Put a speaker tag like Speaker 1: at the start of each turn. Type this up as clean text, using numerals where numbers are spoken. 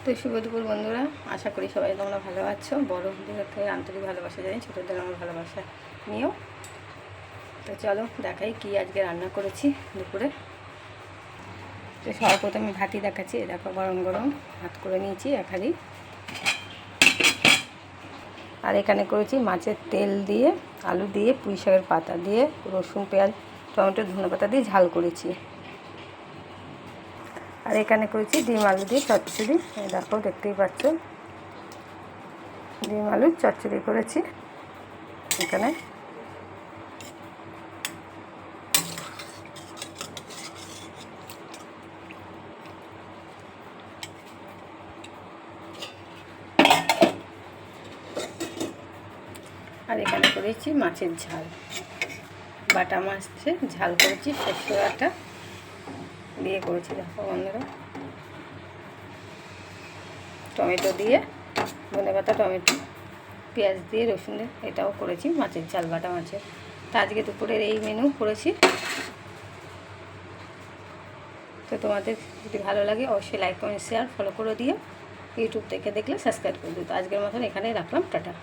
Speaker 1: তো শুভ দুপুর বন্ধুরা, আশা করি সবাই তোমরা ভালো আছো। বড়দের থেকে আন্তরিক ভালোবাসা জানি, ছোটোদের আমার ভালোবাসা নিও। তো চলো দেখাই কি আজকে রান্না করেছি দুপুরে। তো সর্বপ্রথমে ভাতই দেখাচ্ছি। দেখো গরম গরম ভাত করে নিয়েছি এক হাঁড়ি। আর এখানে করেছি মাছের তেল দিয়ে, আলু দিয়ে, পুঁই শাকের পাতা দিয়ে, রসুন পেঁয়াজ টমেটো ধনেপাতা দিয়ে ঝাল করেছি। আর এখানে করেছি ডিম আলু দিয়ে চচ্চড়ি। দেখো দেখতেই পাচ্ছ, ডিম আলুর চচ্চড়ি করেছি এখানে। আর এখানে করেছি মাছের ঝাল, বাটা মাছের ঝাল করেছি, সরষে বাটা দিয়ে করেছি। দেখো বন্ধুরা, টমেটো দিয়ে, ধনেপাতা টমেটো পেঁয়াজ দিয়ে, রসুন দিয়ে এটাও করেছি মাছের ঝাল, বাটা মাছের। তো আজকে দুপুরের এই মেনু করেছি। তো তোমাদের যদি ভালো লাগে অবশ্যই লাইক কমেন্ট শেয়ার ফলো করে দিও। ইউটিউব থেকে দেখলে সাবস্ক্রাইব করে দিও। তো আজকের মতন এখানেই রাখলাম, টাটা।